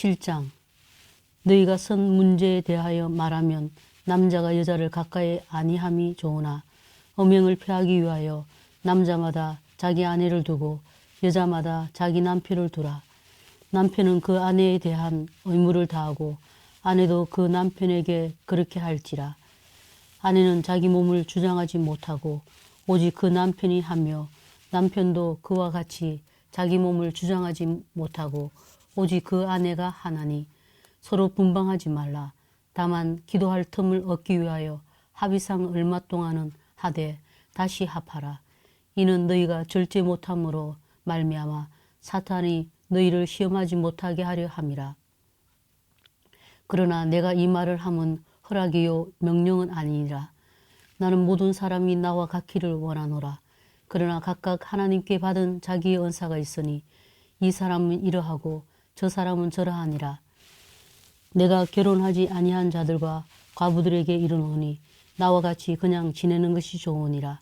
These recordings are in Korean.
7장. 너희가 선 문제에 대하여 말하면 남자가 여자를 가까이 아니함이 좋으나 음행을 피하기 위하여 남자마다 자기 아내를 두고 여자마다 자기 남편을 두라. 남편은 그 아내에 대한 의무를 다하고 아내도 그 남편에게 그렇게 할지라. 아내는 자기 몸을 주장하지 못하고 오직 그 남편이 하며 남편도 그와 같이 자기 몸을 주장하지 못하고 오직 그 아내가 하나니 서로 분방하지 말라. 다만 기도할 틈을 얻기 위하여 합의상 얼마 동안은 하되 다시 합하라. 이는 너희가 절제 못함으로 말미암아 사탄이 너희를 시험하지 못하게 하려 함이라. 그러나 내가 이 말을 함은 허락이요 명령은 아니니라. 나는 모든 사람이 나와 같기를 원하노라. 그러나 각각 하나님께 받은 자기의 은사가 있으니 이 사람은 이러하고 저 사람은 저러하니라. 내가 결혼하지 아니한 자들과 과부들에게 이르노니 나와 같이 그냥 지내는 것이 좋으니라.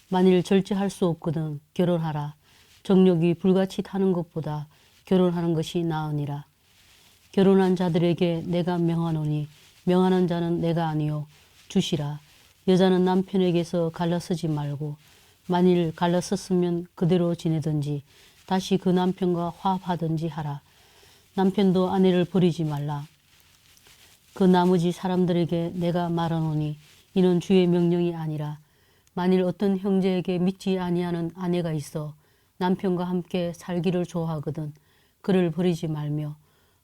만일 절제할 수 없거든 결혼하라. 정욕이 불같이 타는 것보다 결혼하는 것이 나으니라. 결혼한 자들에게 내가 명하노니 명하는 자는 내가 아니요 주시라. 여자는 남편에게서 갈라서지 말고 만일 갈라섰으면 그대로 지내든지 다시 그 남편과 화합하든지 하라. 남편도 아내를 버리지 말라. 그 나머지 사람들에게 내가 말하노니 이는 주의 명령이 아니라 만일 어떤 형제에게 믿지 아니하는 아내가 있어 남편과 함께 살기를 좋아하거든 그를 버리지 말며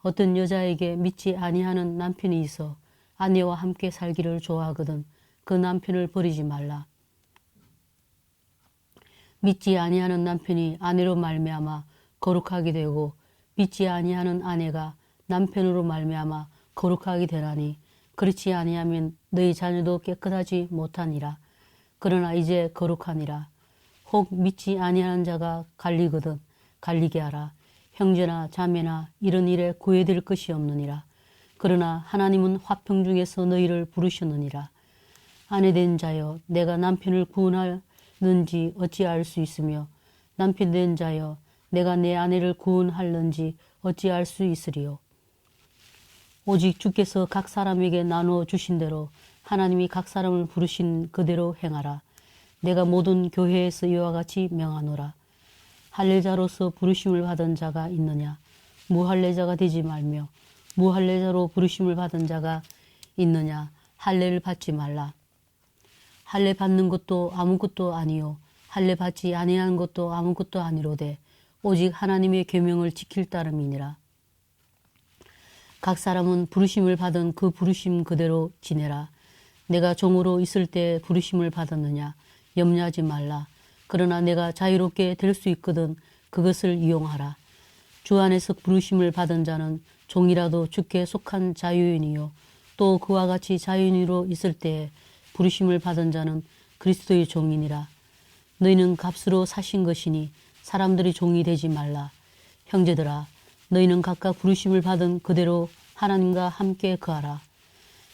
어떤 여자에게 믿지 아니하는 남편이 있어 아내와 함께 살기를 좋아하거든 그 남편을 버리지 말라. 믿지 아니하는 남편이 아내로 말미암아 거룩하게 되고 믿지 아니하는 아내가 남편으로 말미암아 거룩하게 되나니 그렇지 아니하면 너희 자녀도 깨끗하지 못하니라. 그러나 이제 거룩하니라. 혹 믿지 아니하는 자가 갈리거든 갈리게 하라. 형제나 자매나 이런 일에 구애될 것이 없느니라. 그러나 하나님은 화평 중에서 너희를 부르셨느니라. 아내된 자여 내가 남편을 구원하는지 어찌 알 수 있으며 남편된 자여 내가 내 아내를 구원하는지 어찌 알 수 있으리요. 오직 주께서 각 사람에게 나누어 주신 대로 하나님이 각 사람을 부르신 그대로 행하라. 내가 모든 교회에서 이와 같이 명하노라. 할례자로서 부르심을 받은 자가 있느냐? 무할례자가 되지 말며 무할례자로 부르심을 받은 자가 있느냐? 할례를 받지 말라. 할례 받는 것도 아무것도 아니요 할례 받지 아니하는 것도 아무것도 아니로되 오직 하나님의 계명을 지킬 따름이니라. 각 사람은 부르심을 받은 그 부르심 그대로 지내라. 내가 종으로 있을 때 부르심을 받았느냐? 염려하지 말라. 그러나 내가 자유롭게 될 수 있거든 그것을 이용하라. 주 안에서 부르심을 받은 자는 종이라도 주께 속한 자유인이요 또 그와 같이 자유인으로 있을 때에 부르심을 받은 자는 그리스도의 종이니라. 너희는 값으로 사신 것이니 사람들이 종이 되지 말라. 형제들아 너희는 각각 부르심을 받은 그대로 하나님과 함께 거하라.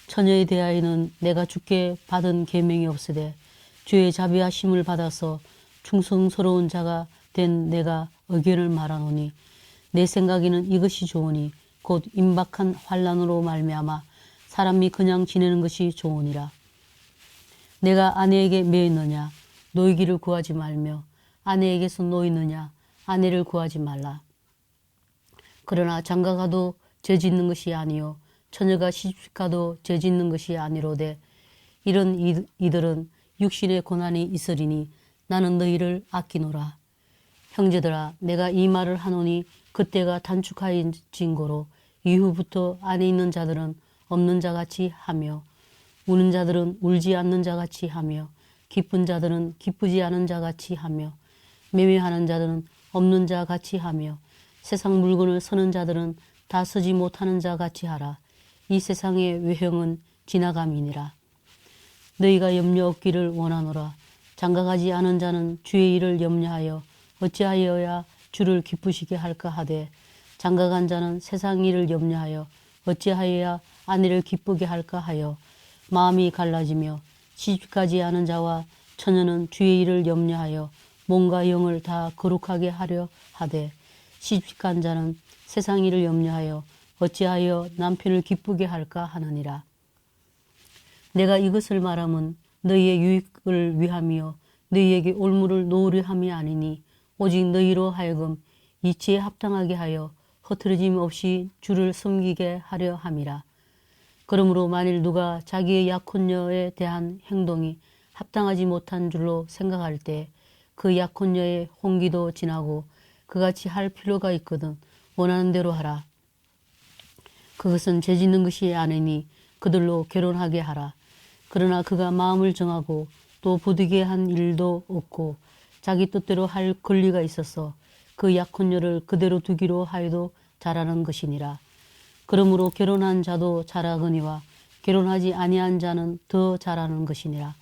처녀에 대하여는 내가 주께 받은 계명이 없으되 주의 자비하심을 받아서 충성스러운 자가 된 내가 의견을 말하노니 내 생각에는 이것이 좋으니 곧 임박한 환난으로 말미암아 사람이 그냥 지내는 것이 좋으니라. 내가 아내에게 매였느냐? 노이기를 구하지 말며 아내에게서 노이느냐? 아내를 구하지 말라. 그러나 장가가도 죄짓는 것이 아니요 처녀가 시집가도 죄짓는 것이 아니로되 이런 이들은 육신의 고난이 있으리니 나는 너희를 아끼노라. 형제들아 내가 이 말을 하노니 그때가 단축하여진 거로 이후부터 안에 있는 자들은 없는 자같이 하며 우는 자들은 울지 않는 자같이 하며 기쁜 자들은 기쁘지 않은 자같이 하며 매매하는 자들은 없는 자같이 하며 세상 물건을 서는 자들은 다 서지 못하는 자같이 하라. 이 세상의 외형은 지나감이니라. 너희가 염려 없기를 원하노라. 장가가지 않은 자는 주의 일을 염려하여 어찌하여야 주를 기쁘시게 할까 하되 장가간 자는 세상 일을 염려하여 어찌하여야 아내를 기쁘게 할까 하여 마음이 갈라지며 시집가지 않은 자와 처녀는 주의 일을 염려하여 몸과 영을 다 거룩하게 하려 하되 시집간 자는 세상 일을 염려하여 어찌하여 남편을 기쁘게 할까 하느니라. 내가 이것을 말함은 너희의 유익을 위함이요 너희에게 올무를 놓으려 함이 아니니 오직 너희로 하여금 이치에 합당하게 하여 흐트러짐 없이 주를 섬기게 하려 함이라. 그러므로 만일 누가 자기의 약혼녀에 대한 행동이 합당하지 못한 줄로 생각할 때 그 약혼녀의 혼기도 지나고 그같이 할 필요가 있거든 원하는 대로 하라. 그것은 죄짓는 것이 아니니 그들로 결혼하게 하라. 그러나 그가 마음을 정하고 또 부득이해 한 일도 없고 자기 뜻대로 할 권리가 있어서 그 약혼녀를 그대로 두기로 하여도 잘하는 것이니라. 그러므로 결혼한 자도 잘하거니와 결혼하지 아니한 자는 더 잘하는 것이니라.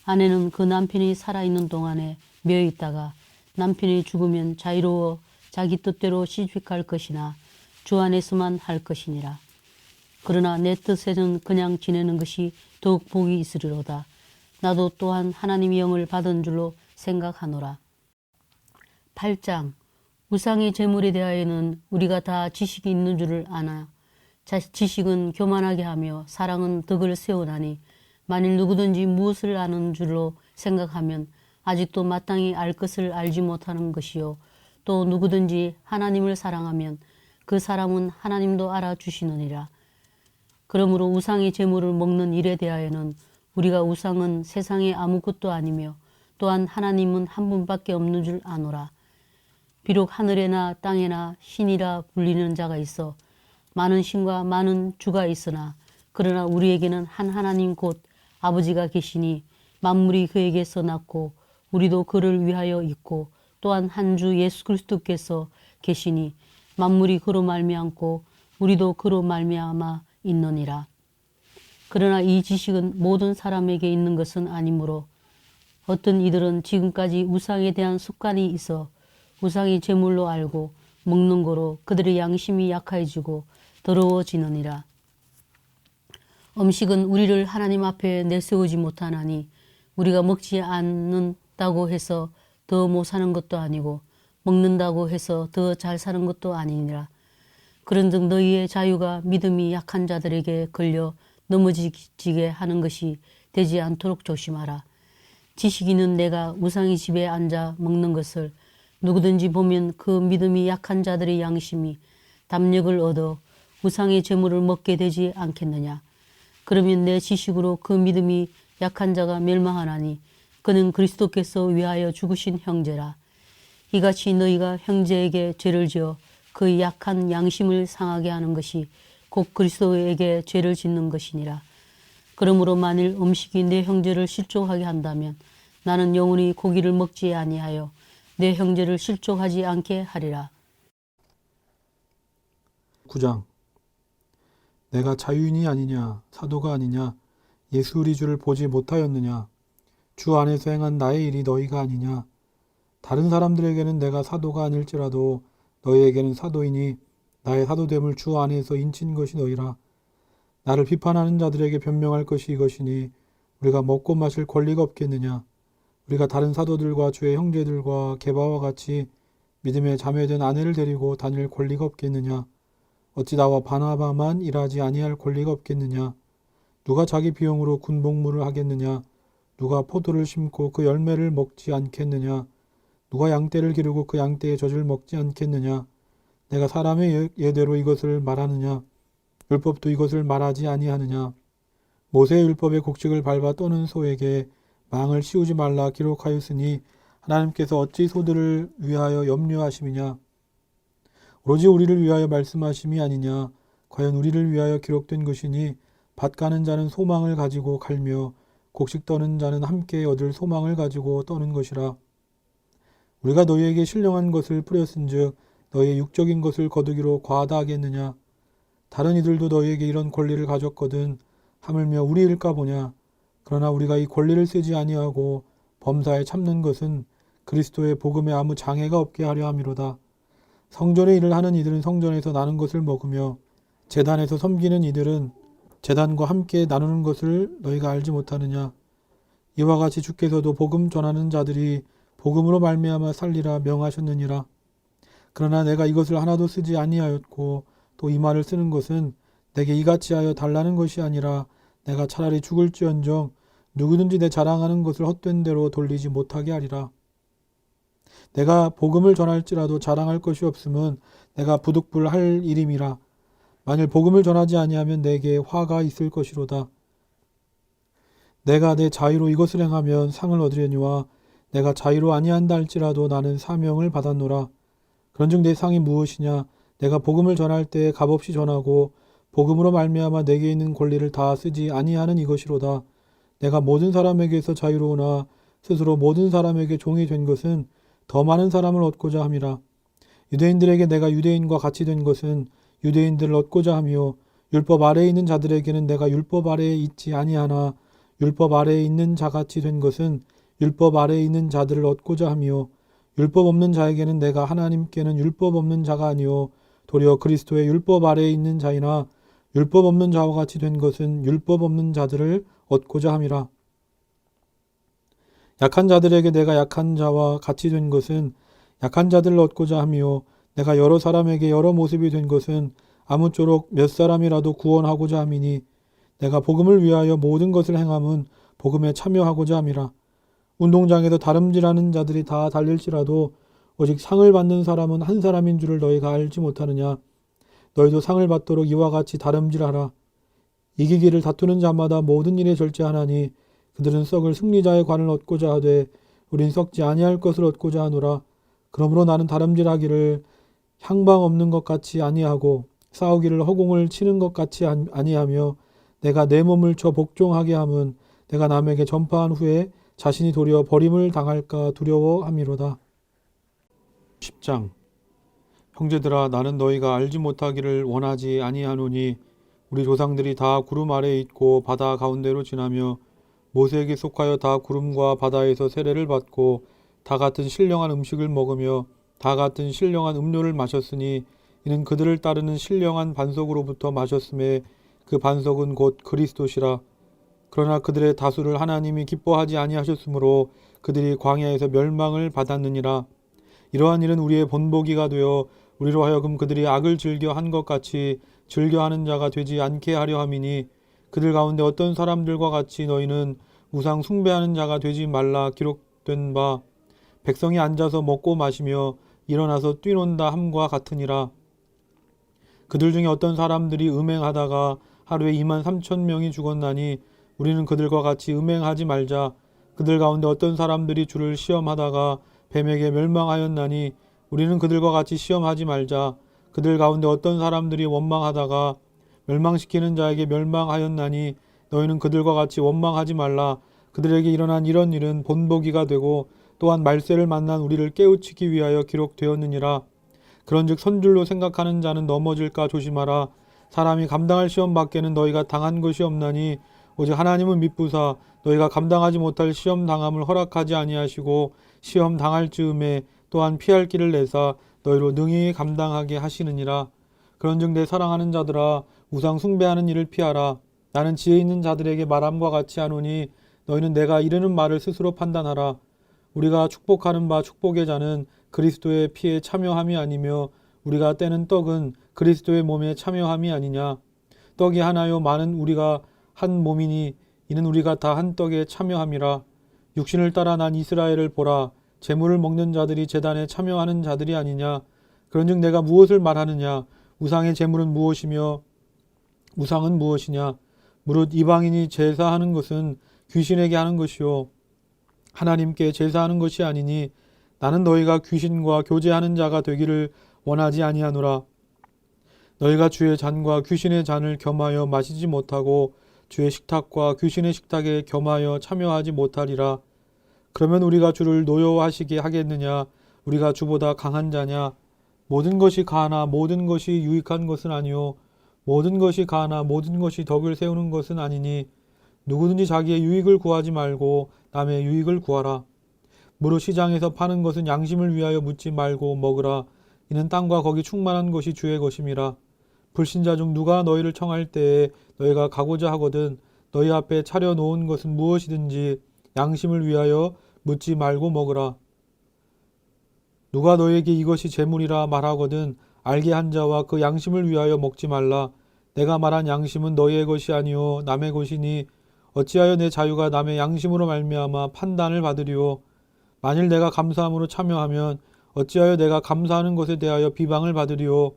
아내는 그 남편이 살아있는 동안에 매여 있다가 남편이 죽으면 자유로워 자기 뜻대로 시집갈 것이나 주 안에서만 할 것이니라. 그러나 내 뜻에는 그냥 지내는 것이 더욱 복이 있으리로다. 나도 또한 하나님의 영을 받은 줄로 생각하노라. 8장 우상의 제물에 대하여는 우리가 다 지식이 있는 줄을 아나 지식은 교만하게 하며 사랑은 덕을 세우나니 만일 누구든지 무엇을 아는 줄로 생각하면 아직도 마땅히 알 것을 알지 못하는 것이요 또 누구든지 하나님을 사랑하면 그 사람은 하나님도 알아주시느니라. 그러므로 우상의 제물을 먹는 일에 대하여는 우리가 우상은 세상에 아무것도 아니며 또한 하나님은 한 분밖에 없는 줄 아노라. 비록 하늘에나 땅에나 신이라 불리는 자가 있어 많은 신과 많은 주가 있으나 그러나 우리에게는 한 하나님 곧 아버지가 계시니 만물이 그에게서 났고 우리도 그를 위하여 있고 또한 한 주 예수 그리스도께서 계시니 만물이 그로 말미암고 우리도 그로 말미암아 있느니라. 그러나 이 지식은 모든 사람에게 있는 것은 아니므로 어떤 이들은 지금까지 우상에 대한 습관이 있어 우상이 제물로 알고 먹는 거로 그들의 양심이 약해지고 더러워지느니라. 음식은 우리를 하나님 앞에 내세우지 못하나니 우리가 먹지 않는다고 해서 더 못 사는 것도 아니고 먹는다고 해서 더 잘 사는 것도 아니니라. 그런즉 너희의 자유가 믿음이 약한 자들에게 걸려 넘어지게 하는 것이 되지 않도록 조심하라. 지식 있는 내가 우상의 집에 앉아 먹는 것을 누구든지 보면 그 믿음이 약한 자들의 양심이 담력을 얻어 우상의 제물을 먹게 되지 않겠느냐. 그러면 내 지식으로 그 믿음이 약한 자가 멸망하나니 그는 그리스도께서 위하여 죽으신 형제라. 이같이 너희가 형제에게 죄를 지어 그 약한 양심을 상하게 하는 것이 곧 그리스도에게 죄를 짓는 것이니라. 그러므로 만일 음식이 내 형제를 실족하게 한다면 나는 영원히 고기를 먹지 아니하여 내 형제를 실족하지 않게 하리라. 9장 내가 자유인이 아니냐 사도가 아니냐 예수 우리 주를 보지 못하였느냐 주 안에서 행한 나의 일이 너희가 아니냐 다른 사람들에게는 내가 사도가 아닐지라도 너희에게는 사도이니 나의 사도됨을 주 안에서 인친 것이 너희라. 나를 비판하는 자들에게 변명할 것이 이것이니 우리가 먹고 마실 권리가 없겠느냐. 우리가 다른 사도들과 주의 형제들과 게바와 같이 믿음에 자매된 아내를 데리고 다닐 권리가 없겠느냐. 어찌 나와 바나바만 일하지 아니할 권리가 없겠느냐. 누가 자기 비용으로 군복무를 하겠느냐. 누가 포도를 심고 그 열매를 먹지 않겠느냐. 누가 양떼를 기르고 그 양떼의 젖을 먹지 않겠느냐. 내가 사람의 예대로 이것을 말하느냐. 율법도 이것을 말하지 아니하느냐. 모세의 율법의 곡식을 밟아 떠는 소에게 망을 씌우지 말라 기록하였으니 하나님께서 어찌 소들을 위하여 염려하심이냐. 오로지 우리를 위하여 말씀하심이 아니냐. 과연 우리를 위하여 기록된 것이니 밭 가는 자는 소망을 가지고 갈며 곡식 떠는 자는 함께 얻을 소망을 가지고 떠는 것이라. 우리가 너희에게 신령한 것을 뿌렸은즉 너희의 육적인 것을 거두기로 과하다 하겠느냐. 다른 이들도 너희에게 이런 권리를 가졌거든 하물며 우리 일까 보냐. 그러나 우리가 이 권리를 쓰지 아니하고 범사에 참는 것은 그리스도의 복음에 아무 장애가 없게 하려 함이로다. 성전의 일을 하는 이들은 성전에서 나는 것을 먹으며 제단에서 섬기는 이들은 제단과 함께 나누는 것을 너희가 알지 못하느냐. 이와 같이 주께서도 복음 전하는 자들이 복음으로 말미암아 살리라 명하셨느니라. 그러나 내가 이것을 하나도 쓰지 아니하였고 또 이 말을 쓰는 것은 내게 이같이 하여 달라는 것이 아니라 내가 차라리 죽을지언정 누구든지 내 자랑하는 것을 헛된 대로 돌리지 못하게 하리라. 내가 복음을 전할지라도 자랑할 것이 없음은 내가 부득불할 일임이라. 만일 복음을 전하지 아니하면 내게 화가 있을 것이로다. 내가 내 자유로 이것을 행하면 상을 얻으려니와 내가 자유로 아니한다 할지라도 나는 사명을 받았노라. 그런즉 내 상이 무엇이냐? 내가 복음을 전할 때에 값없이 전하고 복음으로 말미암아 내게 있는 권리를 다 쓰지 아니하는 이것이로다. 내가 모든 사람에게서 자유로우나 스스로 모든 사람에게 종이 된 것은 더 많은 사람을 얻고자 함이라. 유대인들에게 내가 유대인과 같이 된 것은 유대인들을 얻고자 하며 율법 아래에 있는 자들에게는 내가 율법 아래에 있지 아니하나 율법 아래에 있는 자같이 된 것은 율법 아래에 있는 자들을 얻고자 하며 율법 없는 자에게는 내가 하나님께는 율법 없는 자가 아니요 도리어 그리스도의 율법 아래에 있는 자이나 율법 없는 자와 같이 된 것은 율법 없는 자들을 얻고자 함이라. 약한 자들에게 내가 약한 자와 같이 된 것은 약한 자들을 얻고자 하며 내가 여러 사람에게 여러 모습이 된 것은 아무쪼록 몇 사람이라도 구원하고자 함이니 내가 복음을 위하여 모든 것을 행함은 복음에 참여하고자 함이라. 운동장에서 다름질하는 자들이 다 달릴지라도 오직 상을 받는 사람은 한 사람인 줄을 너희가 알지 못하느냐. 너희도 상을 받도록 이와 같이 다름질하라. 이기기를 다투는 자마다 모든 일에 절제하나니 그들은 썩을 승리자의 관을 얻고자 하되 우린 썩지 아니할 것을 얻고자 하노라. 그러므로 나는 다름질하기를 향방 없는 것 같이 아니하고 싸우기를 허공을 치는 것 같이 아니하며 내가 내 몸을 쳐 복종하게 함은 내가 남에게 전파한 후에 자신이 도리어 버림을 당할까 두려워함이로다. 10장. 형제들아, 나는 너희가 알지 못하기를 원하지 아니하노니 우리 조상들이 다 구름 아래에 있고 바다 가운데로 지나며 모세에게 속하여 다 구름과 바다에서 세례를 받고 다 같은 신령한 음식을 먹으며 다 같은 신령한 음료를 마셨으니 이는 그들을 따르는 신령한 반석으로부터 마셨음에 그 반석은 곧 그리스도시라. 그러나 그들의 다수를 하나님이 기뻐하지 아니하셨으므로 그들이 광야에서 멸망을 받았느니라. 이러한 일은 우리의 본보기가 되어 우리로 하여금 그들이 악을 즐겨 한 것 같이 즐겨하는 자가 되지 않게 하려 함이니 그들 가운데 어떤 사람들과 같이 너희는 우상 숭배하는 자가 되지 말라 기록된 바 백성이 앉아서 먹고 마시며 일어나서 뛰논다 함과 같으니라. 그들 중에 어떤 사람들이 음행하다가 하루에 23,000명이 죽었나니 우리는 그들과 같이 음행하지 말자. 그들 가운데 어떤 사람들이 주를 시험하다가 뱀에게 멸망하였나니 우리는 그들과 같이 시험하지 말자. 그들 가운데 어떤 사람들이 원망하다가 멸망시키는 자에게 멸망하였나니 너희는 그들과 같이 원망하지 말라. 그들에게 일어난 이런 일은 본보기가 되고 또한 말세를 만난 우리를 깨우치기 위하여 기록되었느니라. 그런즉 선줄로 생각하는 자는 넘어질까 조심하라. 사람이 감당할 시험 밖에는 너희가 당한 것이 없나니 오직 하나님은 미쁘사 너희가 감당하지 못할 시험 당함을 허락하지 아니하시고 시험 당할 즈음에 또한 피할 길을 내사 너희로 능히 감당하게 하시느니라. 그런즉 내 사랑하는 자들아, 우상 숭배하는 일을 피하라. 나는 지혜 있는 자들에게 말함과 같이 하노니 너희는 내가 이르는 말을 스스로 판단하라. 우리가 축복하는 바 축복의 자는 그리스도의 피에 참여함이 아니며 우리가 떼는 떡은 그리스도의 몸에 참여함이 아니냐. 떡이 하나요 많은 우리가 한 몸이니 이는 우리가 다 한 떡에 참여함이라. 육신을 따라 난 이스라엘을 보라. 제물을 먹는 자들이 제단에 참여하는 자들이 아니냐. 그런즉 내가 무엇을 말하느냐. 우상의 제물은 무엇이며 우상은 무엇이냐. 무릇 이방인이 제사하는 것은 귀신에게 하는 것이요 하나님께 제사하는 것이 아니니 나는 너희가 귀신과 교제하는 자가 되기를 원하지 아니하노라. 너희가 주의 잔과 귀신의 잔을 겸하여 마시지 못하고 주의 식탁과 귀신의 식탁에 겸하여 참여하지 못하리라. 그러면 우리가 주를 노여워하시게 하겠느냐. 우리가 주보다 강한 자냐. 모든 것이 가하나 모든 것이 유익한 것은 아니요 모든 것이 가하나 모든 것이 덕을 세우는 것은 아니니 누구든지 자기의 유익을 구하지 말고 남의 유익을 구하라. 무릇 시장에서 파는 것은 양심을 위하여 묻지 말고 먹으라. 이는 땅과 거기 충만한 것이 주의 것임이라. 불신자 중 누가 너희를 청할 때에 너희가 가고자 하거든 너희 앞에 차려놓은 것은 무엇이든지 양심을 위하여 묻지 말고 먹으라. 누가 너희에게 이것이 재물이라 말하거든 알게 한 자와 그 양심을 위하여 먹지 말라. 내가 말한 양심은 너희의 것이 아니요 남의 것이니 어찌하여 내 자유가 남의 양심으로 말미암아 판단을 받으리요. 만일 내가 감사함으로 참여하면 어찌하여 내가 감사하는 것에 대하여 비방을 받으리요.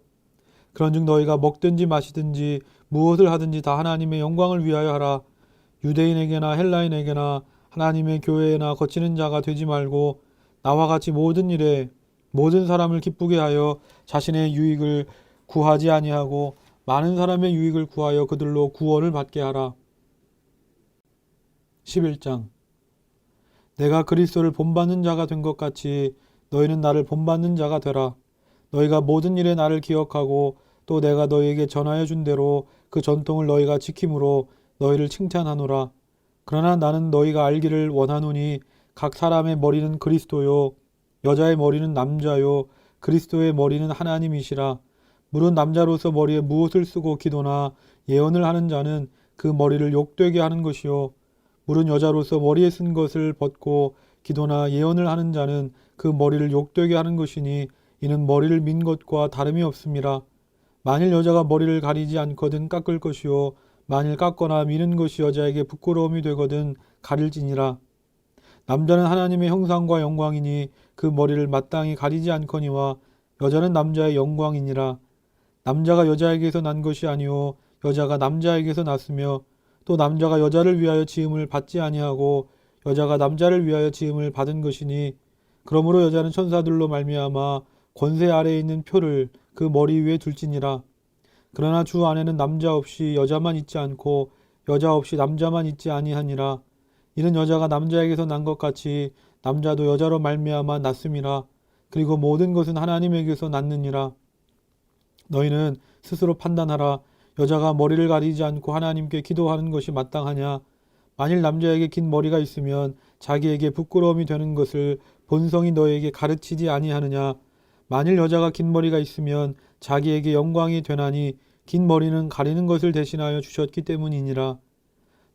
그런즉 너희가 먹든지 마시든지 무엇을 하든지 다 하나님의 영광을 위하여 하라. 유대인에게나 헬라인에게나 하나님의 교회에나 거치는 자가 되지 말고 나와 같이 모든 일에 모든 사람을 기쁘게 하여 자신의 유익을 구하지 아니하고 많은 사람의 유익을 구하여 그들로 구원을 받게 하라. 11장. 내가 그리스도를 본받는 자가 된 것 같이 너희는 나를 본받는 자가 되라. 너희가 모든 일에 나를 기억하고 또 내가 너희에게 전하여 준 대로 그 전통을 너희가 지킴으로 너희를 칭찬하노라. 그러나 나는 너희가 알기를 원하노니 각 사람의 머리는 그리스도요 여자의 머리는 남자요 그리스도의 머리는 하나님이시라. 물은 남자로서 머리에 무엇을 쓰고 기도나 예언을 하는 자는 그 머리를 욕되게 하는 것이요 물은 여자로서 머리에 쓴 것을 벗고 기도나 예언을 하는 자는 그 머리를 욕되게 하는 것이니 이는 머리를 민 것과 다름이 없습니다. 만일 여자가 머리를 가리지 않거든 깎을 것이요 만일 깎거나 미는 것이 여자에게 부끄러움이 되거든 가릴지니라. 남자는 하나님의 형상과 영광이니 그 머리를 마땅히 가리지 않거니와 여자는 남자의 영광이니라. 남자가 여자에게서 난 것이 아니요 여자가 남자에게서 났으며 또 남자가 여자를 위하여 지음을 받지 아니하고 여자가 남자를 위하여 지음을 받은 것이니 그러므로 여자는 천사들로 말미암아 권세 아래에 있는 표를 그 머리 위에 둘지니라. 그러나 주 안에는 남자 없이 여자만 있지 않고 여자 없이 남자만 있지 아니하니라. 이는 여자가 남자에게서 난 것 같이 남자도 여자로 말미암아 났음이라. 그리고 모든 것은 하나님에게서 났느니라. 너희는 스스로 판단하라. 여자가 머리를 가리지 않고 하나님께 기도하는 것이 마땅하냐. 만일 남자에게 긴 머리가 있으면 자기에게 부끄러움이 되는 것을 본성이 너에게 가르치지 아니하느냐. 만일 여자가 긴 머리가 있으면 자기에게 영광이 되나니 긴 머리는 가리는 것을 대신하여 주셨기 때문이니라.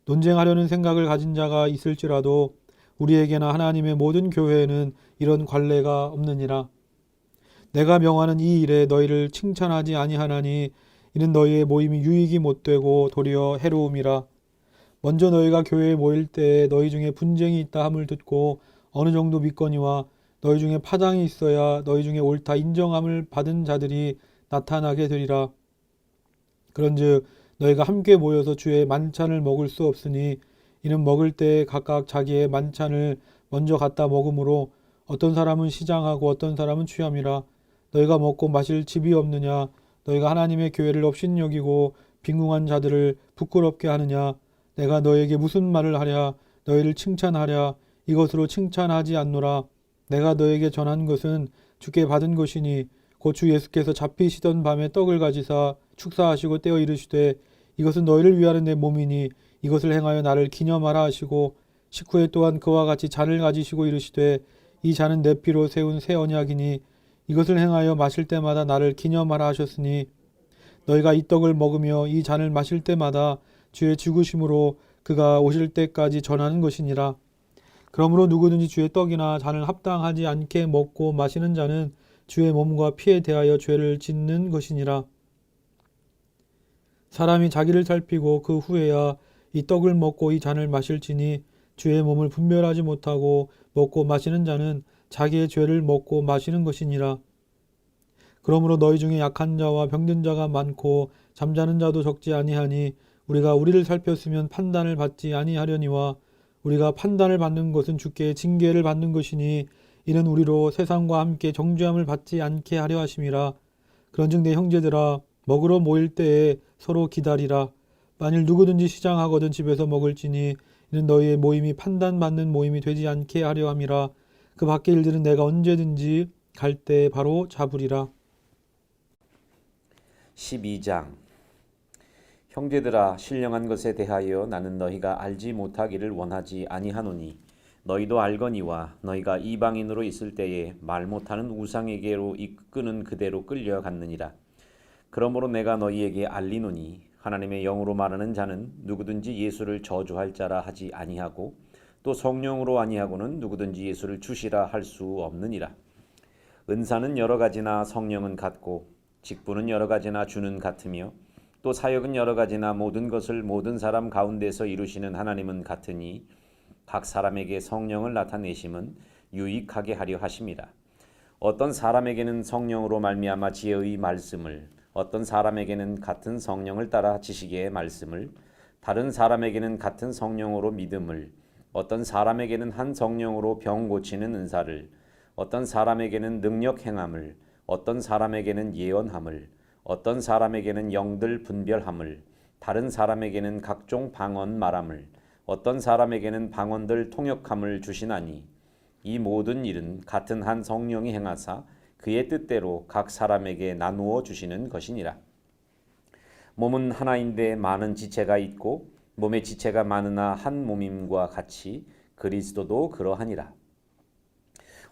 논쟁하려는 생각을 가진 자가 있을지라도 우리에게나 하나님의 모든 교회에는 이런 관례가 없느니라. 내가 명하는 이 일에 너희를 칭찬하지 아니하나니 이는 너희의 모임이 유익이 못되고 도리어 해로움이라. 먼저 너희가 교회에 모일 때에 너희 중에 분쟁이 있다 함을 듣고 어느 정도 믿거니와 너희 중에 파당이 있어야 너희 중에 옳다 인정함을 받은 자들이 나타나게 되리라. 그런즉 너희가 함께 모여서 주의 만찬을 먹을 수 없으니 이는 먹을 때에 각각 자기의 만찬을 먼저 갖다 먹으므로 어떤 사람은 시장하고 어떤 사람은 취함이라. 너희가 먹고 마실 집이 없느냐. 너희가 하나님의 교회를 업신여기고 빈궁한 자들을 부끄럽게 하느냐. 내가 너희에게 무슨 말을 하랴. 너희를 칭찬하랴. 이것으로 칭찬하지 않노라. 내가 너에게 전한 것은 주께 받은 것이니 곧 주 예수께서 잡히시던 밤에 떡을 가지사 축사하시고 떼어 이르시되 이것은 너희를 위하는 내 몸이니 이것을 행하여 나를 기념하라 하시고 식후에 또한 그와 같이 잔을 가지시고 이르시되 이 잔은 내 피로 세운 새 언약이니 이것을 행하여 마실 때마다 나를 기념하라 하셨으니 너희가 이 떡을 먹으며 이 잔을 마실 때마다 주의 죽으심으로 그가 오실 때까지 전하는 것이니라. 그러므로 누구든지 주의 떡이나 잔을 합당하지 않게 먹고 마시는 자는 주의 몸과 피에 대하여 죄를 짓는 것이니라. 사람이 자기를 살피고 그 후에야 이 떡을 먹고 이 잔을 마실지니 주의 몸을 분별하지 못하고 먹고 마시는 자는 자기의 죄를 먹고 마시는 것이니라. 그러므로 너희 중에 약한 자와 병든 자가 많고 잠자는 자도 적지 아니하니 우리가 우리를 살폈으면 판단을 받지 아니하려니와 우리가 판단을 받는 것은 주께 징계를 받는 것이니 이는 우리로 세상과 함께 정죄함을 받지 않게 하려 하심이라. 그런즉 내 형제들아 먹으러 모일 때에 서로 기다리라. 만일 누구든지 시장하거든 집에서 먹을지니 이는 너희의 모임이 판단받는 모임이 되지 않게 하려 함이라. 그 밖의 일들은 내가 언제든지 갈 때 바로 잡으리라. 12장. 형제들아 신령한 것에 대하여 나는 너희가 알지 못하기를 원하지 아니하노니 너희도 알거니와 너희가 이방인으로 있을 때에 말 못하는 우상에게로 이끄는 그대로 끌려갔느니라. 그러므로 내가 너희에게 알리노니 하나님의 영으로 말하는 자는 누구든지 예수를 저주할 자라 하지 아니하고 또 성령으로 아니하고는 누구든지 예수를 주시라 할 수 없느니라. 은사는 여러 가지나 성령은 같고 직분은 여러 가지나 주는 같으며 또 사역은 여러 가지나 모든 것을 모든 사람 가운데서 이루시는 하나님은 같으니 각 사람에게 성령을 나타내심은 유익하게 하려 하심이라. 어떤 사람에게는 성령으로 말미암아 지혜의 말씀을, 어떤 사람에게는 같은 성령을 따라 지식의 말씀을, 다른 사람에게는 같은 성령으로 믿음을, 어떤 사람에게는 한 성령으로 병 고치는 은사를, 어떤 사람에게는 능력 행함을, 어떤 사람에게는 예언함을, 어떤 사람에게는 영들 분별함을, 다른 사람에게는 각종 방언 말함을, 어떤 사람에게는 방언들 통역함을 주시나니 이 모든 일은 같은 한 성령이 행하사 그의 뜻대로 각 사람에게 나누어 주시는 것이니라. 몸은 하나인데 많은 지체가 있고 몸의 지체가 많으나 한 몸임과 같이 그리스도도 그러하니라.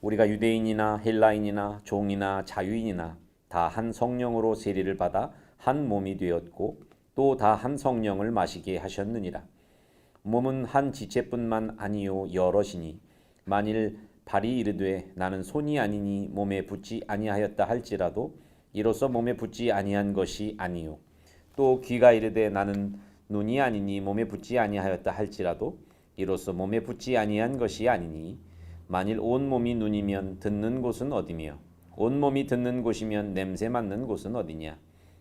우리가 유대인이나 헬라인이나 종이나 자유인이나 다 한 성령으로 세례를 받아 한 몸이 되었고 또 다 한 성령을 마시게 하셨느니라. 몸은 한 지체뿐만 아니요 여럿이니 만일 발이 이르되 나는 손이 아니니 몸에 붙지 아니하였다 할지라도 이로써 몸에 붙지 아니한 것이 아니요 또 귀가 이르되 나는 눈이 아니니 몸에 붙지 아니하였다 할지라도 이로써 몸에 붙지 아니한 것이 아니니 만일 온 몸이 눈이면 듣는 곳은 어디며 온 몸이 듣는 곳이면 냄새 맡는 곳은 어디냐.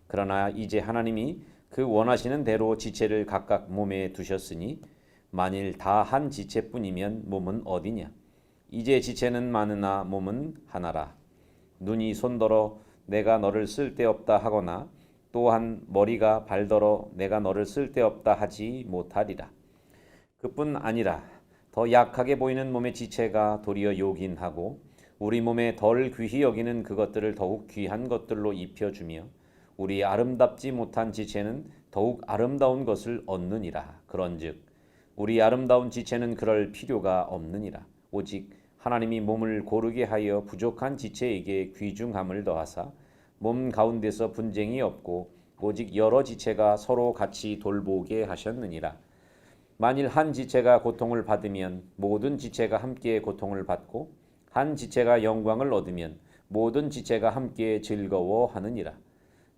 그러나 이제 하나님이 그 원하시는 대로 지체를 각각 몸에 두셨으니 만일 다 한 지체뿐이면 몸은 어디냐. 이제 지체는 많으나 몸은 하나라. 눈이 손더러 내가 너를 쓸데없다 하거나 또한 머리가 발더러 내가 너를 쓸데없다 하지 못하리라. 그뿐 아니라 더 약하게 보이는 몸의 지체가 도리어 요긴하고 우리 몸에 덜 귀히 여기는 그것들을 더욱 귀한 것들로 입혀주며 우리 아름답지 못한 지체는 더욱 아름다운 것을 얻느니라. 그런즉 우리 아름다운 지체는 그럴 필요가 없느니라. 오직 하나님이 몸을 고르게 하여 부족한 지체에게 귀중함을 더하사 몸 가운데서 분쟁이 없고 오직 여러 지체가 서로 같이 돌보게 하셨느니라. 만일 한 지체가 고통을 받으면 모든 지체가 함께 고통을 받고 한 지체가 영광을 얻으면 모든 지체가 함께 즐거워하느니라.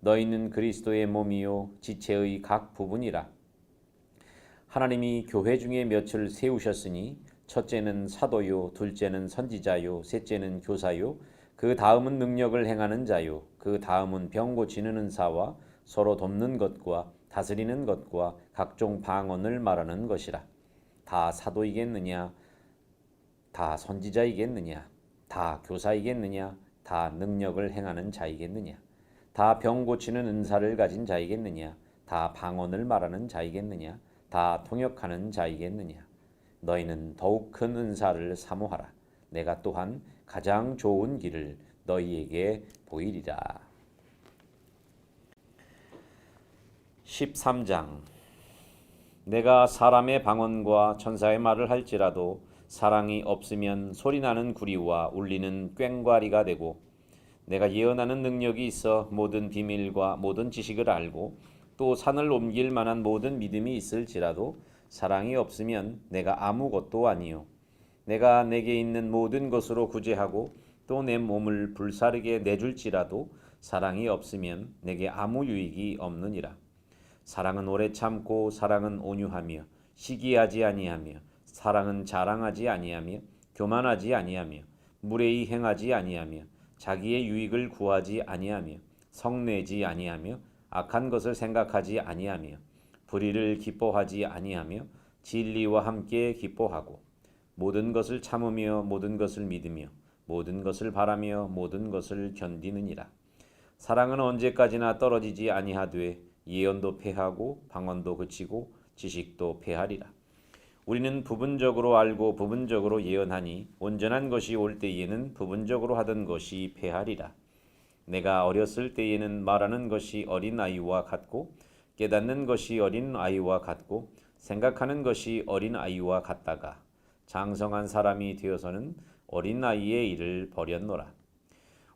너희는 그리스도의 몸이요 지체의 각 부분이라. 하나님이 교회 중에 몇을 세우셨으니 첫째는 사도요, 둘째는 선지자요, 셋째는 교사요, 그 다음은 능력을 행하는 자요, 그 다음은 병 고치는 은사와 서로 돕는 것과 다스리는 것과 각종 방언을 말하는 것이라. 다 사도이겠느냐? 다 선지자이겠느냐? 다 교사이겠느냐? 다 능력을 행하는 자이겠느냐? 다 병 고치는 은사를 가진 자이겠느냐? 다 방언을 말하는 자이겠느냐? 다 통역하는 자이겠느냐? 너희는 더욱 큰 은사를 사모하라. 내가 또한 가장 좋은 길을 너희에게 보이리라. 13장. 내가 사람의 방언과 천사의 말을 할지라도 사랑이 없으면 소리나는 구리와 울리는 꽹과리가 되고 내가 예언하는 능력이 있어 모든 비밀과 모든 지식을 알고 또 산을 옮길 만한 모든 믿음이 있을지라도 사랑이 없으면 내가 아무것도 아니요 내가 내게 있는 모든 것으로 구제하고 또 내 몸을 불사르게 내줄지라도 사랑이 없으면 내게 아무 유익이 없느니라. 사랑은 오래 참고 사랑은 온유하며 시기하지 아니하며 사랑은 자랑하지 아니하며 교만하지 아니하며 무례히 행하지 아니하며 자기의 유익을 구하지 아니하며 성내지 아니하며 악한 것을 생각하지 아니하며 불의를 기뻐하지 아니하며 진리와 함께 기뻐하고 모든 것을 참으며 모든 것을 믿으며 모든 것을 바라며 모든 것을 견디느니라. 사랑은 언제까지나 떨어지지 아니하되 예언도 패하고 방언도 그치고 지식도 패하리라. 우리는 부분적으로 알고 부분적으로 예언하니 온전한 것이 올 때에는 부분적으로 하던 것이 패하리라. 내가 어렸을 때에는 말하는 것이 어린 아이와 같고 깨닫는 것이 어린 아이와 같고 생각하는 것이 어린 아이와 같다가 장성한 사람이 되어서는 어린 아이의 일을 버렸노라.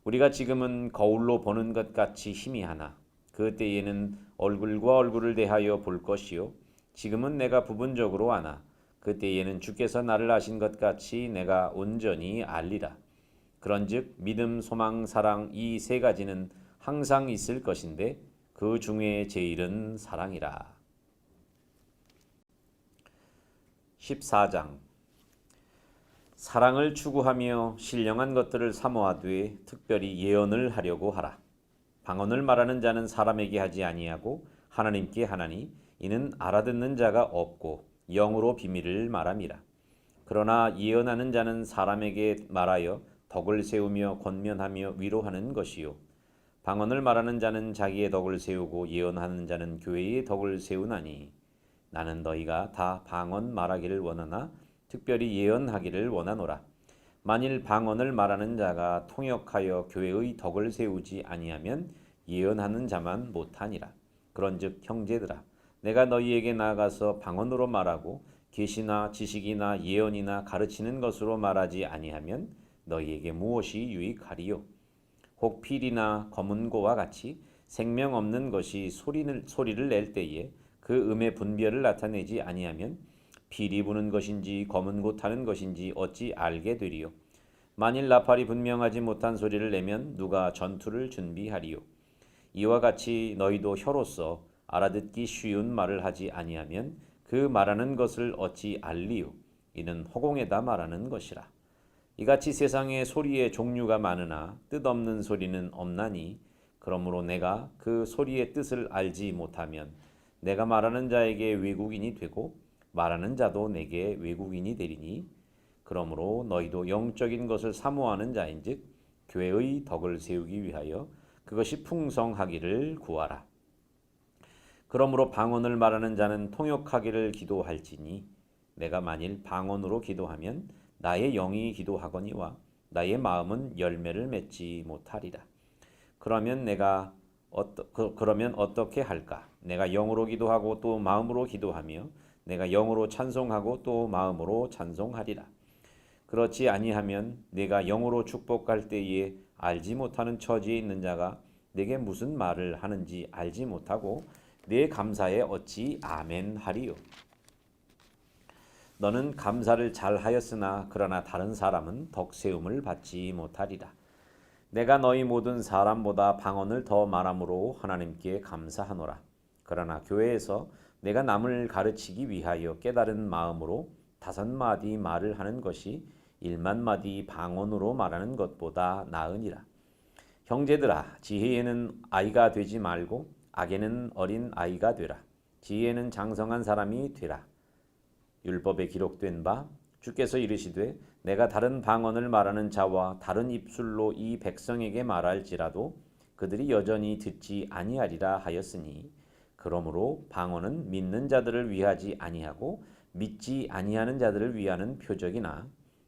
우리가 지금은 거울로 보는 것 같이 희미하나 그 때에는 얼굴과 얼굴을 대하여 볼 것이요 지금은 내가 부분적으로 아나 그 때에는 주께서 나를 아신 것 같이 내가 온전히 알리라. 그런즉 믿음, 소망, 사랑 이 세 가지는 항상 있을 것인데 그 중에 제일은 사랑이라. 14장. 사랑을 추구하며 신령한 것들을 사모하되 특별히 예언을 하려고 하라. 방언을 말하는 자는 사람에게 하지 아니하고 하나님께 하나니 이는 알아듣는 자가 없고 영으로 비밀을 말함이라. 그러나 예언하는 자는 사람에게 말하여 덕을 세우며 권면하며 위로하는 것이요 방언을 말하는 자는 자기의 덕을 세우고 예언하는 자는 교회의 덕을 세우나니 나는 너희가 다 방언 말하기를 원하나 특별히 예언하기를 원하노라. 만일 방언을 말하는 자가 통역하여 교회의 덕을 세우지 아니하면 예언하는 자만 못하니라. 그런즉 형제들아 내가 너희에게 나아가서 방언으로 말하고 계시나 지식이나 예언이나 가르치는 것으로 말하지 아니하면 너희에게 무엇이 유익하리요? 혹 필이나 검은고와 같이 생명 없는 것이 소리를 낼 때에 그 음의 분별을 나타내지 아니하면 필이 부는 것인지 검은고 타는 것인지 어찌 알게 되리요? 만일 나팔이 분명하지 못한 소리를 내면 누가 전투를 준비하리요? 이와 같이 너희도 혀로서 알아듣기 쉬운 말을 하지 아니하면 그 말하는 것을 어찌 알리요? 이는 허공에다 말하는 것이라. 이같이 세상에 소리의 종류가 많으나 뜻없는 소리는 없나니 그러므로 내가 그 소리의 뜻을 알지 못하면 내가 말하는 자에게 외국인이 되고 말하는 자도 내게 외국인이 되리니 그러므로 너희도 영적인 것을 사모하는 자인즉 교회의 덕을 세우기 위하여 그것이 풍성하기를 구하라. 그러므로 방언을 말하는 자는 통역하기를 기도할지니 내가 만일 방언으로 기도하면 나의 영이 기도하거니와 나의 마음은 열매를 맺지 못하리라. 그러면 어떻게 할까? 내가 영으로 기도하고 또 마음으로 기도하며 내가 영으로 찬송하고 또 마음으로 찬송하리라. 그렇지 아니하면 내가 영으로 축복할 때에 알지 못하는 처지에 있는 자가 내게 무슨 말을 하는지 알지 못하고 내 감사에 어찌 아멘 하리요? 너는 감사를 잘하였으나 그러나 다른 사람은 덕세움을 받지 못하리라. 내가 너희 모든 사람보다 방언을 더 말함으로 하나님께 감사하노라. 그러나 교회에서 내가 남을 가르치기 위하여 깨달은 마음으로 5마디 말을 하는 것이 1만마디 방언으로 말하는 것보다 나으니라. 형제들아 지혜에는 아이가 되지 말고 악에는 어린 아이가 되라. 지혜에는 장성한 사람이 되라. 율법에 기록된 바 주께서 이르시되 내가 다른 방언을 말하는 자와 다른 입술로 이 백성에게 말할지라도 그들이 여전히 듣지 아니하리라 하였으니 그러므로 방언은 믿는 자들을 위하지 아니하고 믿지 아니하는 자들을 위하는 표적이나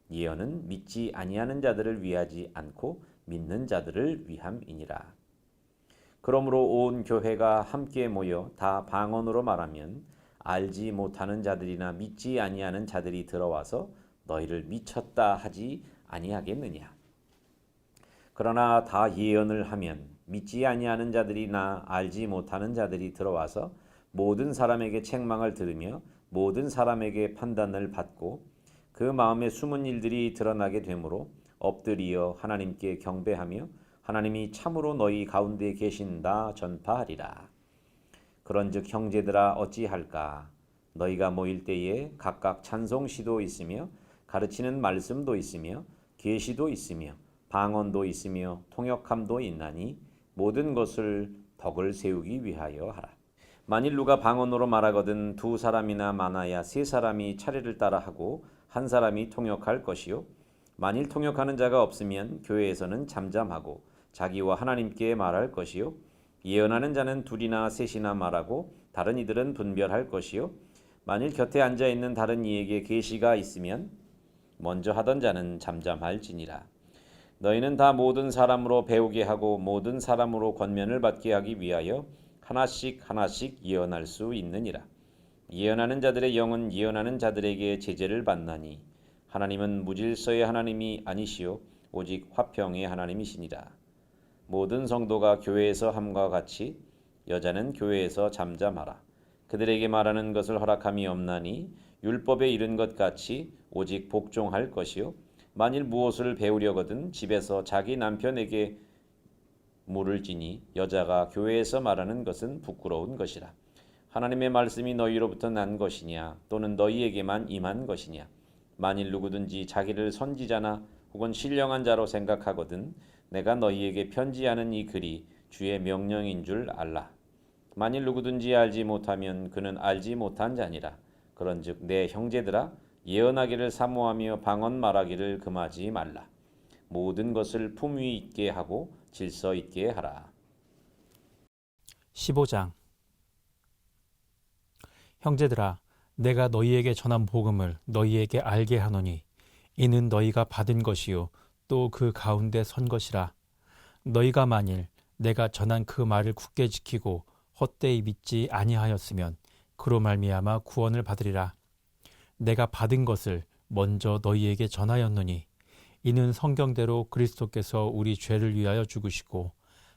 예언은 믿지 아니하는 자들을 위하지 않고 믿는 자들을 위함이니라. 그러므로 온 교회가 함께 모여 다 방언으로 말하면 알지 못하는 자들이나 믿지 아니하는 자들이 들어와서 너희를 미쳤다 하지 아니하겠느냐. 그러나 다 예언을 하면 믿지 아니하는 자들이나 알지 못하는 자들이 들어와서 모든 사람에게 책망을 들으며 모든 사람에게 판단을 받고 그 마음에 숨은 일들이 드러나게 되므로 엎드리어 하나님께 경배하며 하나님이 참으로 너희 가운데 계신다 전파하리라. 그런즉 형제들아 어찌할까? 너희가 모일 때에 각각 찬송시도 있으며 가르치는 말씀도 있으며 계시도 있으며 방언도 있으며 통역함도 있나니 모든 것을 덕을 세우기 위하여 하라. 만일 누가 방언으로 말하거든 2사람이나 많아야 3사람이 차례를 따라 하고 1사람이 통역할 것이요 만일 통역하는 자가 없으면 교회에서는 잠잠하고 자기와 하나님께 말할 것이요 예언하는 자는 2이나 3이나 말하고 다른 이들은 분별할 것이요 만일 곁에 앉아 있는 다른 이에게 계시가 있으면 먼저 하던 자는 잠잠할지니라. 너희는 다 모든 사람으로 배우게 하고 모든 사람으로 권면을 받게 하기 위하여 하나씩 예언할 수 있느니라. 예언하는 자들의 영은 예언하는 자들에게 제재를 받나니 하나님은 무질서의 하나님이 아니시오 오직 화평의 하나님이시니라. 모든 성도가 교회에서 함과 같이 여자는 교회에서 잠잠하라. 그들에게 말하는 것을 허락함이 없나니 율법에 이른 것 같이 오직 복종할 것이요 만일 무엇을 배우려거든 집에서 자기 남편에게 물을지니 여자가 교회에서 말하는 것은 부끄러운 것이라. 하나님의 말씀이 너희로부터 난 것이냐 또는 너희에게만 임한 것이냐. 만일 누구든지 자기를 선지자나 혹은 신령한 자로 생각하거든 내가 너희에게 편지하는 이 글이 주의 명령인 줄 알라. 만일 누구든지 알지 못하면 그는 알지 못한 자니라. 그런즉 내 형제들아 예언하기를 사모하며 방언 말하기를 금하지 말라. 모든 것을 품위 있게 하고 질서 있게 하라. 15장. 형제들아, 내가 너희에게 전한 복음을 너희에게 알게 하노니 이는 너희가 받은 것이요 또 그 가운데 선 것이라. 너희가 만일 내가 전한 그 말을 굳게 지키고 헛되이 믿지 아니하였으면 그로 말미암아 구원을 받으리라. 내가 받은 것을 먼저 너희에게 전하였노니 이는 성경대로 그리스도께서 우리 죄를 위하여 죽으시고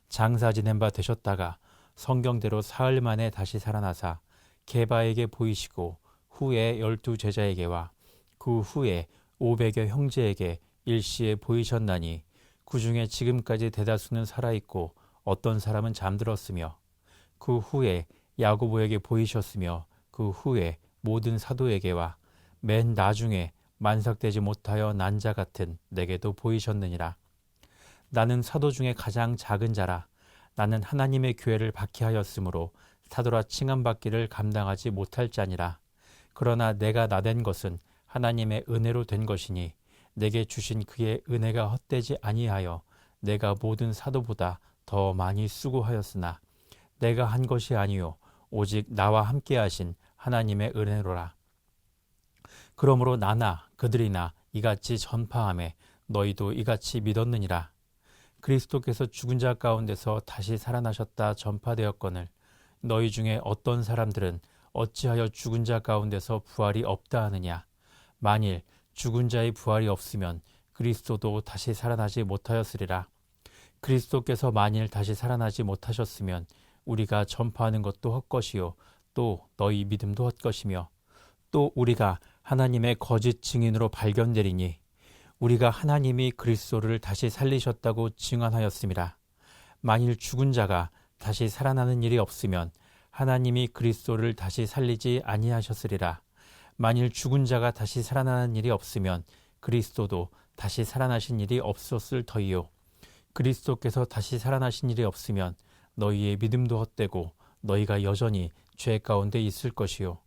장사 지낸 바 되셨다가 성경대로 사흘 만에 다시 살아나사 게바에게 보이시고 후에 12 제자에게와 그 후에 500여 형제에게 일시에 보이셨나니 그 중에 지금까지 대다수는 살아있고 어떤 사람은 잠들었으며 그 후에 야고보에게 보이셨으며 그 후에 모든 사도에게와 맨 나중에 만삭되지 못하여 난 자 같은 내게도 보이셨느니라. 나는 사도 중에 가장 작은 자라. 나는 하나님의 교회를 박해하였으므로 사도라 칭함받기를 감당하지 못할 자니라. 그러나 내가 나된 것은 하나님의 은혜로 된 것이니 내게 주신 그의 은혜가 헛되지 아니하여 내가 모든 사도보다 더 많이 수고하였으나 내가 한 것이 아니요 오직 나와 함께 하신 하나님의 은혜로라. 그러므로 나나 그들이나 이같이 전파하매 너희도 이같이 믿었느니라. 그리스도께서 죽은 자 가운데서 다시 살아나셨다 전파되었거늘 너희 중에 어떤 사람들은 어찌하여 죽은 자 가운데서 부활이 없다 하느냐. 만일 죽은 자의 부활이 없으면 그리스도도 다시 살아나지 못하였으리라. 그리스도께서 만일 다시 살아나지 못하셨으면 우리가 전파하는 것도 헛것이요 또 너희 믿음도 헛것이며 또 우리가 하나님의 거짓 증인으로 발견되리니 우리가 하나님이 그리스도를 다시 살리셨다고 증언하였음이라. 만일 죽은 자가 다시 살아나는 일이 없으면 하나님이 그리스도를 다시 살리지 아니하셨으리라. 만일 죽은 자가 다시 살아나는 일이 없으면 그리스도도 다시 살아나신 일이 없었을 터이요. 그리스도께서 다시 살아나신 일이 없으면 너희의 믿음도 헛되고 너희가 여전히 죄 가운데 있을 것이요.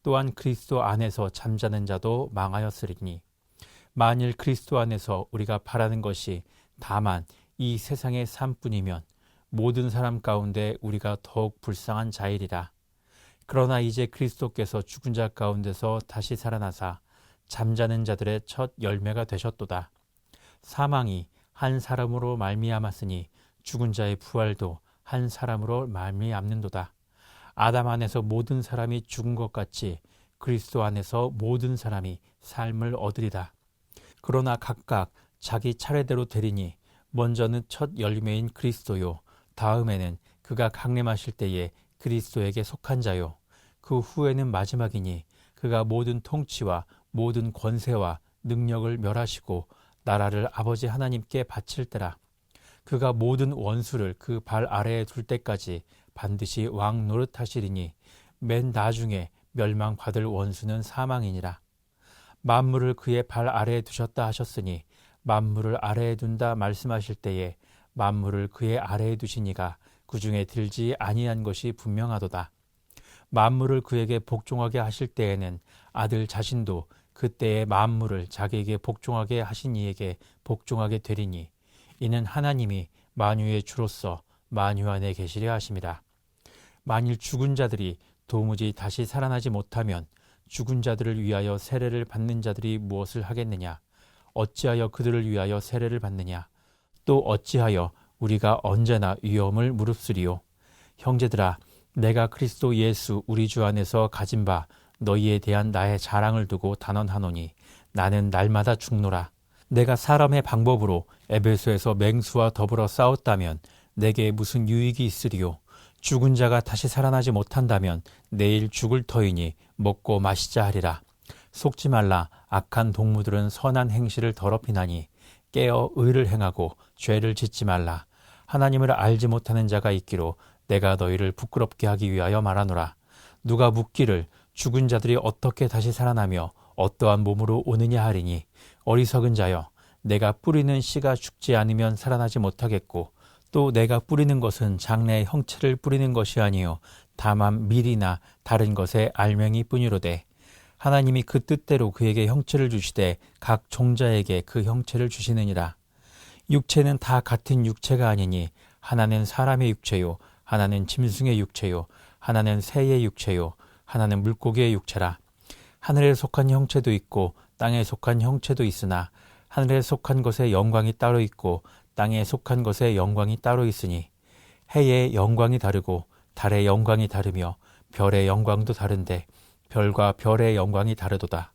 또한 그리스도 안에서 잠자는 자도 망하였으리니 만일 그리스도 안에서 우리가 바라는 것이 다만 이 세상의 삶뿐이면 모든 사람 가운데 우리가 더욱 불쌍한 자이리라. 그러나 이제 그리스도께서 죽은 자 가운데서 다시 살아나사 잠자는 자들의 첫 열매가 되셨도다. 사망이 한 사람으로 말미암았으니 죽은 자의 부활도 한 사람으로 말미암는도다. 아담 안에서 모든 사람이 죽은 것 같이 그리스도 안에서 모든 사람이 삶을 얻으리다. 그러나 각각 자기 차례대로 되리니 먼저는 첫 열매인 그리스도요 다음에는 그가 강림하실 때에 그리스도에게 속한 자요 그 후에는 마지막이니 그가 모든 통치와 모든 권세와 능력을 멸하시고 나라를 아버지 하나님께 바칠 때라. 그가 모든 원수를 그 발 아래에 둘 때까지 반드시 왕 노릇하시리니 맨 나중에 멸망받을 원수는 사망이니라. 만물을 그의 발 아래에 두셨다 하셨으니 만물을 아래에 둔다 말씀하실 때에 만물을 그의 아래에 두시니가 그 중에 들지 아니한 것이 분명하도다. 만물을 그에게 복종하게 하실 때에는 아들 자신도 그때의 만물을 자기에게 복종하게 하신 이에게 복종하게 되리니 이는 하나님이 만유의 주로서 만유 안에 계시려 하심이라. 만일 죽은 자들이 도무지 다시 살아나지 못하면 죽은 자들을 위하여 세례를 받는 자들이 무엇을 하겠느냐? 어찌하여 그들을 위하여 세례를 받느냐? 또 어찌하여 우리가 언제나 위험을 무릅쓰리요? 형제들아, 내가 그리스도 예수 우리 주 안에서 가진 바 너희에 대한 나의 자랑을 두고 단언하노니 나는 날마다 죽노라. 내가 사람의 방법으로 에베소에서 맹수와 더불어 싸웠다면 내게 무슨 유익이 있으리요? 죽은 자가 다시 살아나지 못한다면 내일 죽을 터이니 먹고 마시자 하리라. 속지 말라. 악한 동무들은 선한 행실을 더럽히나니 깨어 의를 행하고 죄를 짓지 말라. 하나님을 알지 못하는 자가 있기로 내가 너희를 부끄럽게 하기 위하여 말하노라. 누가 묻기를 죽은 자들이 어떻게 다시 살아나며 어떠한 몸으로 오느냐 하리니 어리석은 자여 내가 뿌리는 씨가 죽지 않으면 살아나지 못하겠고 또 내가 뿌리는 것은 장래의 형체를 뿌리는 것이 아니요 다만 밀이나 다른 것의 알맹이 뿐이로되 하나님이 그 뜻대로 그에게 형체를 주시되 각 종자에게 그 형체를 주시느니라. 육체는 다 같은 육체가 아니니 하나는 사람의 육체요 하나는 짐승의 육체요 하나는 새의 육체요 하나는 물고기의 육체라. 하늘에 속한 형체도 있고 땅에 속한 형체도 있으나 하늘에 속한 것의 영광이 따로 있고 땅에 속한 것의 영광이 따로 있으니 해의 영광이 다르고 달의 영광이 다르며 별의 영광도 다른데 별과 별의 영광이 다르도다.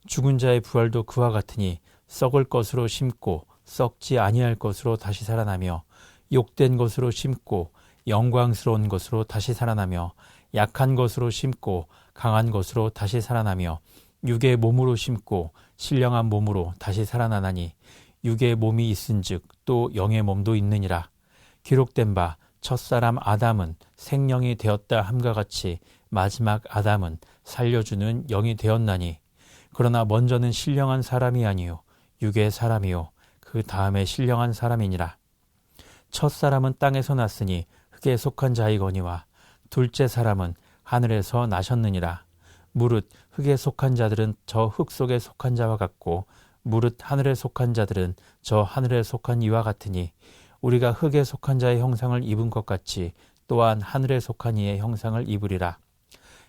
죽은 자의 부활도 그와 같으니 썩을 것으로 심고 썩지 아니할 것으로 다시 살아나며 욕된 것으로 심고 영광스러운 것으로 다시 살아나며 약한 것으로 심고 강한 것으로 다시 살아나며 육의 몸으로 심고 신령한 몸으로 다시 살아나나니 육의 몸이 있은즉 또 영의 몸도 있느니라. 기록된 바 첫사람 아담은 생령이 되었다 함과 같이 마지막 아담은 살려주는 영이 되었나니 그러나 먼저는 신령한 사람이 아니요 육의 사람이요 그 다음에 신령한 사람이니라. 첫사람은 땅에서 났으니 흙에 속한 자이거니와 둘째 사람은 하늘에서 나셨느니라. 무릇 흙에 속한 자들은 저 흙 속에 속한 자와 같고 무릇 하늘에 속한 자들은 저 하늘에 속한 이와 같으니 우리가 흙에 속한 자의 형상을 입은 것 같이 또한 하늘에 속한 이의 형상을 입으리라.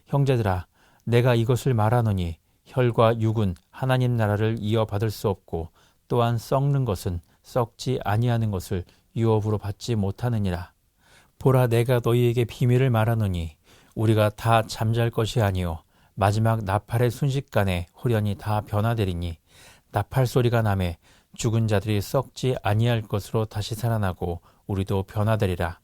형제들아 내가 이것을 말하노니 혈과 육은 하나님 나라를 이어받을 수 없고 또한 썩는 것은 썩지 아니하는 것을 유업으로 받지 못하느니라. 보라 내가 너희에게 비밀을 말하노니 우리가 다 잠잘 것이 아니요 마지막 나팔의 순식간에 홀연히 다 변화되리니 나팔 소리가 나매 죽은 자들이 썩지 아니할 것으로 다시 살아나고 우리도 변화되리라.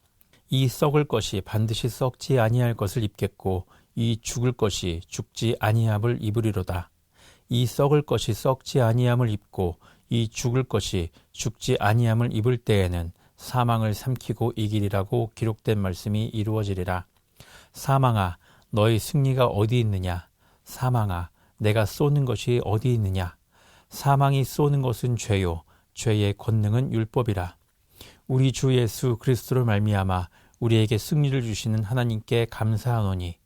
이 썩을 것이 반드시 썩지 아니할 것을 입겠고 이 죽을 것이 죽지 아니함을 입으리로다. 이 썩을 것이 썩지 아니함을 입고 이 죽을 것이 죽지 아니함을 입을 때에는 사망을 삼키고 이기리라고 기록된 말씀이 이루어지리라. 사망아 너희 승리가 어디 있느냐? 사망아 내가 쏘는 것이 어디 있느냐? 사망이 쏘는 것은 죄요 죄의 권능은 율법이라. 우리 주 예수 그리스도로 말미암아 우리에게 승리를 주시는 하나님께 감사하노니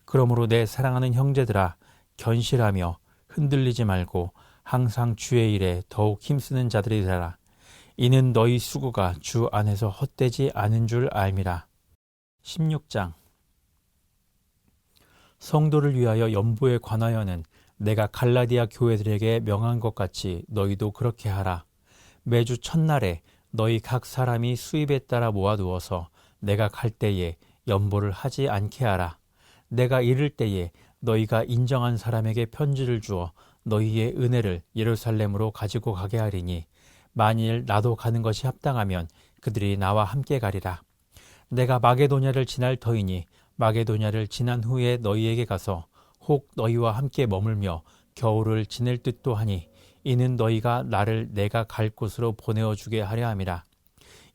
그러므로 내 사랑하는 형제들아 견실하며 흔들리지 말고 항상 주의 일에 더욱 힘쓰는 자들이 되라. 이는 너희 수고가 주 안에서 헛되지 않은 줄 알미라. 16장 성도를 위하여 연보에 관하여는 내가 갈라디아 교회들에게 명한 것 같이 너희도 그렇게 하라. 매주 첫날에 너희 각 사람이 수입에 따라 모아두어서 내가 갈 때에 연보를 하지 않게 하라. 내가 이를 때에 너희가 인정한 사람에게 편지를 주어 너희의 은혜를 예루살렘으로 가지고 가게 하리니 만일 나도 가는 것이 합당하면 그들이 나와 함께 가리라. 내가 마게도냐를 지날 터이니 마게도냐를 지난 후에 너희에게 가서 혹 너희와 함께 머물며 겨울을 지낼 듯도 하니 이는 너희가 나를 내가 갈 곳으로 보내어 주게 하려 함이라.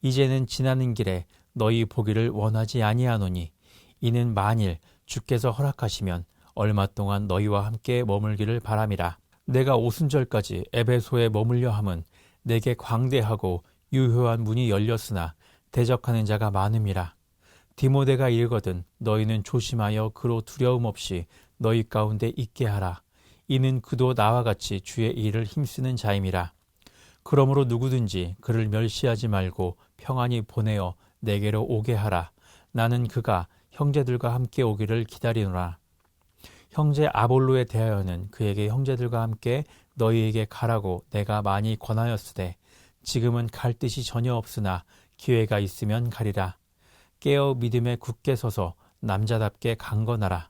이제는 지나는 길에 너희 보기를 원하지 아니하노니 이는 만일 주께서 허락하시면 얼마 동안 너희와 함께 머물기를 바람이라. 내가 오순절까지 에베소에 머물려 함은 내게 광대하고 유효한 문이 열렸으나 대적하는 자가 많음이라. 디모데가 일거든 너희는 조심하여 그로 두려움 없이 너희 가운데 있게 하라. 이는 그도 나와 같이 주의 일을 힘쓰는 자임이라. 그러므로 누구든지 그를 멸시하지 말고 평안히 보내어 내게로 오게 하라. 나는 그가 형제들과 함께 오기를 기다리노라. 형제 아볼로에 대하여는 그에게 형제들과 함께 너희에게 가라고 내가 많이 권하였으되 지금은 갈 뜻이 전혀 없으나 기회가 있으면 가리라. 깨어 믿음에 굳게 서서 남자답게 강건하라.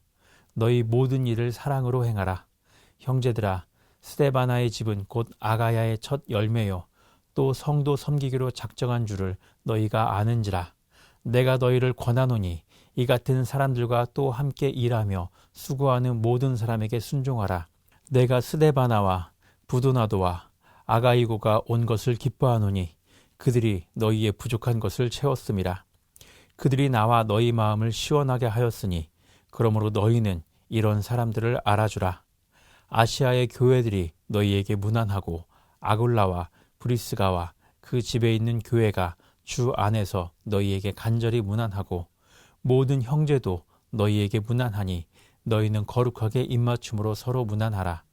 너희 모든 일을 사랑으로 행하라. 형제들아 스데바나의 집은 곧 아가야의 첫 열매요 또 성도 섬기기로 작정한 줄을 너희가 아는지라. 내가 너희를 권하노니 이 같은 사람들과 또 함께 일하며 수고하는 모든 사람에게 순종하라. 내가 스데바나와 부도나도와 아가이고가 온 것을 기뻐하노니 그들이 너희의 부족한 것을 채웠음이라. 그들이 나와 너희 마음을 시원하게 하였으니 그러므로 너희는 이런 사람들을 알아주라. 아시아의 교회들이 너희에게 문안하고 아굴라와 브리스가와 그 집에 있는 교회가 주 안에서 너희에게 간절히 문안하고 모든 형제도 너희에게 문안하니 너희는 거룩하게 입맞춤으로 서로 문안하라.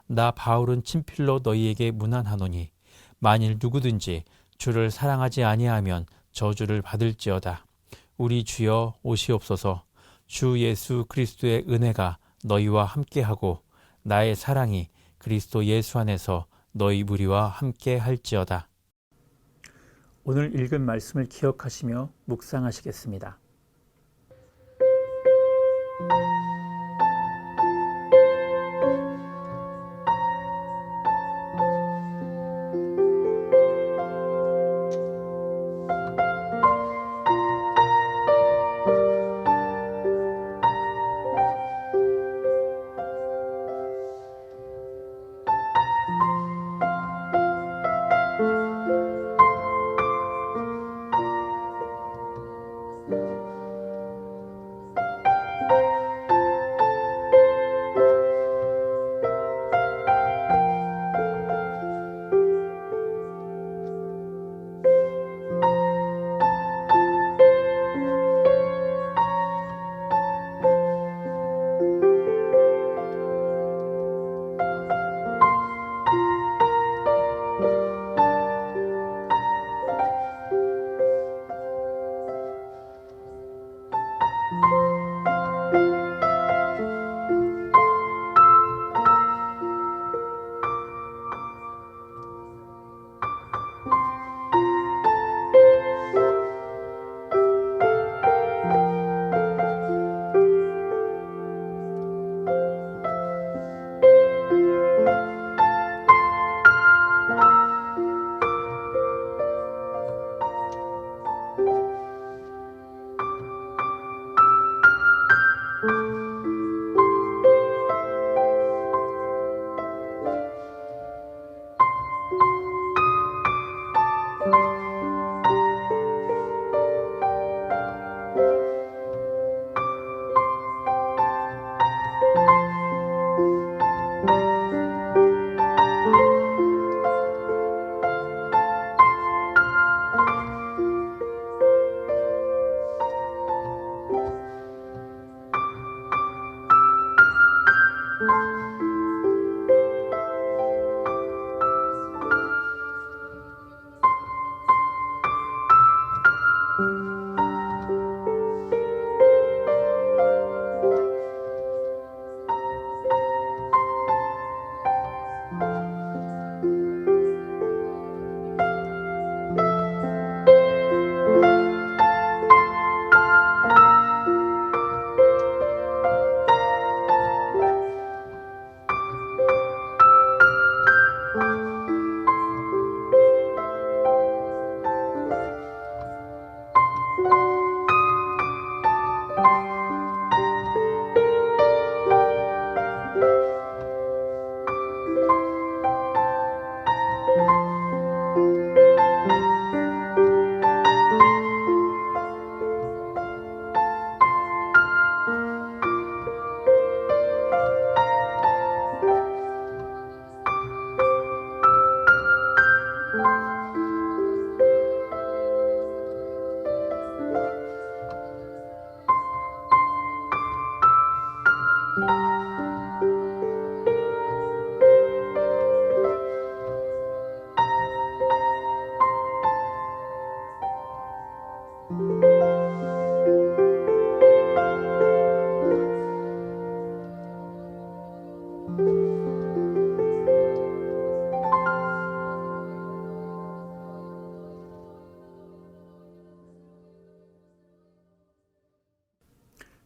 나 바울은 친필로 너희에게 문안하노니 만일 누구든지 주를 사랑하지 아니하면 저주를 받을지어다. 우리 주여 오시옵소서. 주 예수 그리스도의 은혜가 너희와 함께하고 나의 사랑이 그리스도 예수 안에서 너희 무리와 함께 할지어다. 오늘 읽은 말씀을 기억하시며 묵상하시겠습니다.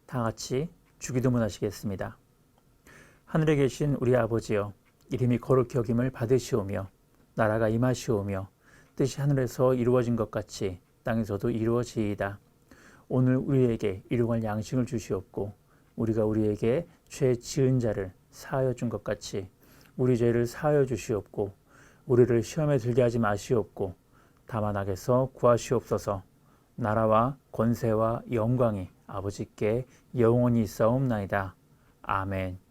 다 같이 주기도문 하시겠습니다. 하늘에 계신 우리 아버지여, 이름이 거룩히 여김을 받으시오며 나라가 임하시오며 뜻이 하늘에서 이루어진 것 같이 땅에서도 이루어지이다. 오늘 우리에게 일용할 양식을 주시옵고 우리가 우리에게 죄 지은 자를 사하여 준 것 같이 우리 죄를 사하여 주시옵고 우리를 시험에 들게 하지 마시옵고 다만 악에서 구하시옵소서. 나라와 권세와 영광이 아버지께 영원히 있사옵나이다. 아멘.